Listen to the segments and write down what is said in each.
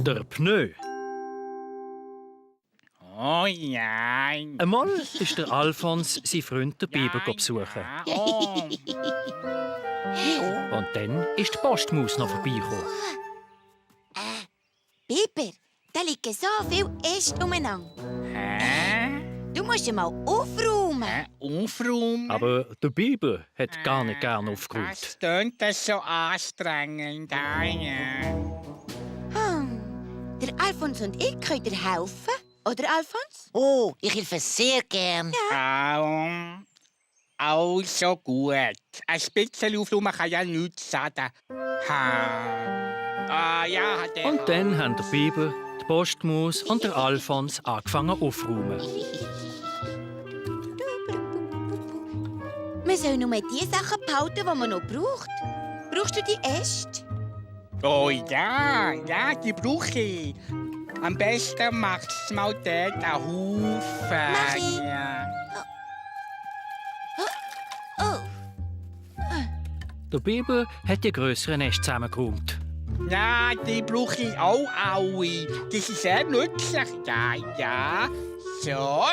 Der Pneu. Oh ja. Einmal ist der Alfons seinen Freund der Biber besuchen. Oh. Und dann ist die Postmaus noch vorbeigekommen. Biber, da liegen so viele Äste umeinander. Hä? Du musst mal aufräumen. Aufräumen? Aber der Biber hat gar nicht gern aufgeräumt. Das tönt so anstrengend. Der Alfons und ich können dir helfen. Oder, Alfons? Oh, ich helfe sehr gern. Also gut. Ein bisschen aufräumen kann ja nichts sagen. Ja, Und dann haben der Biber, die Postmaus und der Alfons angefangen aufzuräumen. Wir sollen nur die Sachen behalten, die man noch braucht. Brauchst du die Äste? Oh ja, die brauche ich. Am besten machst du mal dort einen Haufen. Mach ich. Ja. Oh, Der Biber hat die grösseren Äste zusammengeräumt. Ja, die brauche ich auch alle. Die sind sehr nützlich. Ja. So.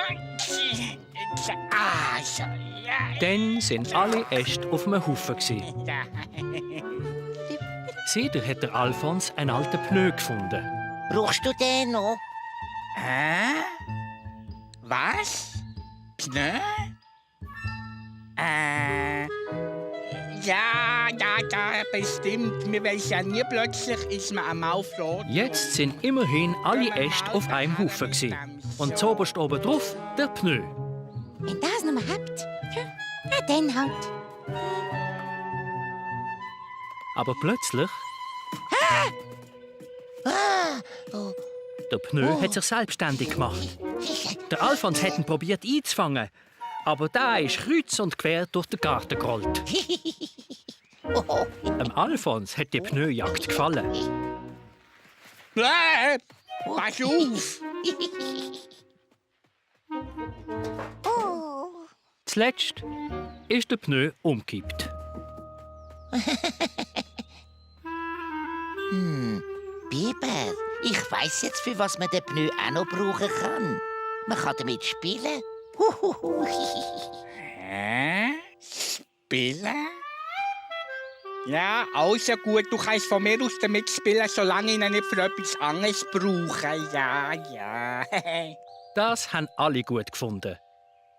So. Ja. Dann sind alle Äste auf einem Haufen gewesen. Ja. Seder hat der Alfons einen alten Pneu gefunden. Brauchst du den noch? Hä? Was? Pneu? Ja, bestimmt. Wir wissen ja nie, plötzlich ist man einmal froh. Jetzt sind immerhin alle Äste auf einem Haufen gewesen. Und zoberst oben drauf der Pneu. wenn das noch mal habt, ja, dann halt. Aber plötzlich, Oh, der Pneu hat sich selbstständig gemacht. Der Alfons hat ihn probiert einzufangen, aber der ist kreuz und quer durch den Garten gerollt. Dem Alfons hat die Pneujagd gefallen. Pass auf! Oh. Zuletzt ist der Pneu umgekippt. Biber, ich weiss jetzt, für was man den Pneu auch noch brauchen kann. Man kann damit spielen. Hä? Spielen? Ja, also gut, du kannst von mir aus damit spielen, solange ich ihn nicht für etwas anderes brauche. Ja. Das haben alle gut gefunden.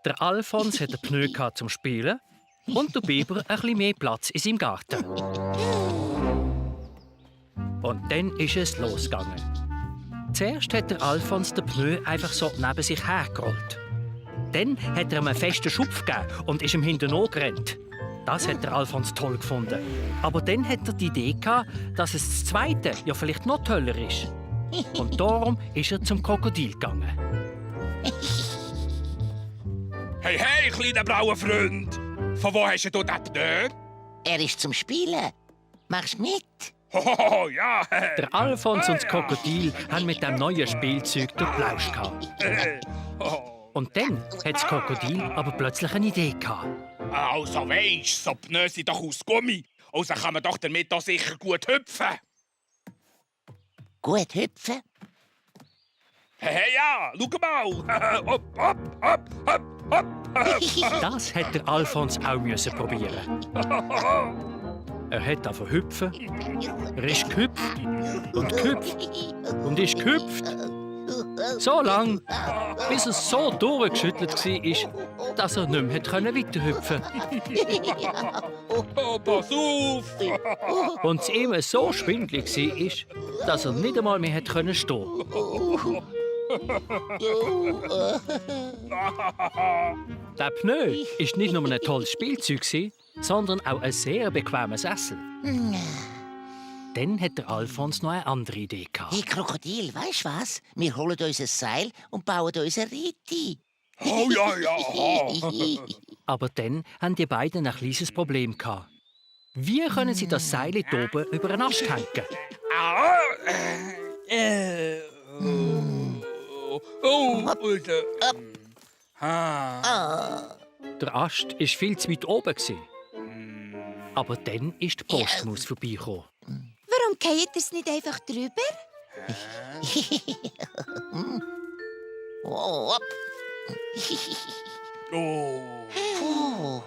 Der Alfons hat den Pneu zum Spielen und der Biber ein bisschen mehr Platz in seinem Garten. Und dann ist es losgegangen. Zuerst hat der Alfons den Pneu einfach so neben sich hergerollt. Dann hat er ihm einen festen Schupf gegeben und ist ihm hinterher gerannt. Das hat der Alfons toll gefunden. Aber dann hat er die Idee gehabt, dass es das Zweite ja vielleicht noch toller ist. Und darum ist er zum Krokodil gegangen. Hey, kleiner brauner Freund! Von wo hast du den Pneu? Er ist zum Spielen. Machst mit? Oh, ja! Der Alfons und das Krokodil haben mit dem neuen Spielzeug den Plausch gehabt. Und dann hat das Krokodil aber plötzlich eine Idee gehabt. Also weisst, so Pneu sind doch aus Gummi. Also kann man doch damit auch sicher gut hüpfen. Gut hüpfen? Hey, ja, schau mal! Hopp, hopp, hopp, hopp, hopp, hopp. Das hat der Alfons auch probieren. Er hat davon hüpfen, er ist gehüpft und gehüpft und ist gehüpft. So lang, bis er so durchgeschüttelt war, dass er nicht mehr weiterhüpfen konnte. Oh, pass auf! Und es ihm so schwindelig war, dass er nicht einmal mehr stehen konnte. Der Pneu war nicht nur ein tolles Spielzeug, sondern auch ein sehr bequemer Sessel. Dann hat der Alfons noch eine andere Idee gehabt. Hey, Krokodil, weisst was? Wir holen uns ein Seil und bauen uns eine Riti. Oh, ja. Aber dann hatten die beiden ein kleines Problem gehabt. Wie können sie das Seil hier oben über einen Ast hängen? Der Ast war viel zu weit oben. Aber dann ist die Postmaus vorbeigekommen. Warum geht ihr es nicht einfach drüber? Oh, hopp. Oh.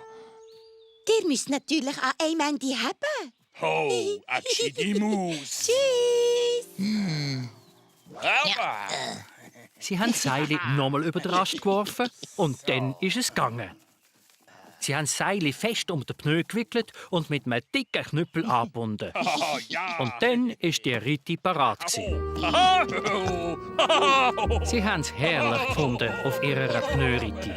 Ihr müsst natürlich an einem Ende haben. Oh, Abschiedimus. Tschüss! Sie haben das Seil nochmal über den Ast geworfen und dann ist es gegangen. Sie haben das Seil fest um den Pneu gewickelt und mit einem dicken Knüppel angebunden. Oh, ja. Und dann war die Ritti parat gewesen. Sie haben es herrlich gefunden auf ihrer Pneuritti.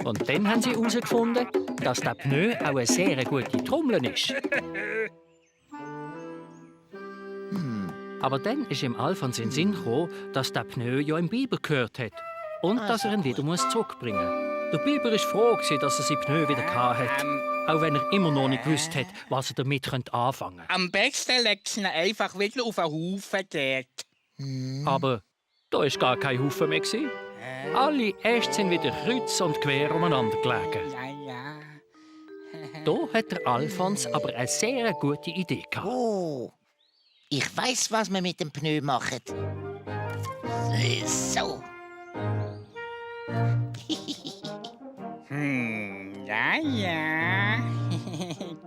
Und dann haben sie herausgefunden, dass der Pneu auch eine sehr gute Trommel ist. Aber dann ist ihm Alfons in den Sinn gekommen, dass der Pneu ja im Biber gehört hat und dass er ihn wieder zurückbringen muss. Der Biber war froh, dass er seinen Pneu wieder hatte, auch wenn er immer noch nicht gewusst hat, was er damit anfangen könnte. Am besten legt ihn einfach wieder auf einen Haufen dort. Aber da war gar kein Haufen mehr. Alle Äste sind wieder kreuz und quer umeinander gelegen. Ja. Da hat der Alfons aber eine sehr gute Idee gehabt. Oh. Ich weiss, was wir mit dem Pneu machen. So. Ja.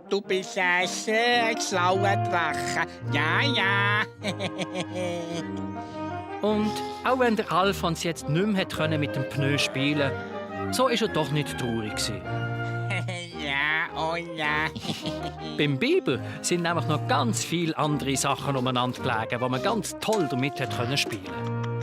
Du bist ein sehr schlauer Drache. Ja. Und auch wenn der Alfons jetzt nicht mehr mit dem Pneu spielen konnte, so war er doch nicht traurig gewesen. Ja. Beim Biber sind nämlich noch ganz viele andere Sachen umeinander gelegen, wo man ganz toll damit spielen konnte.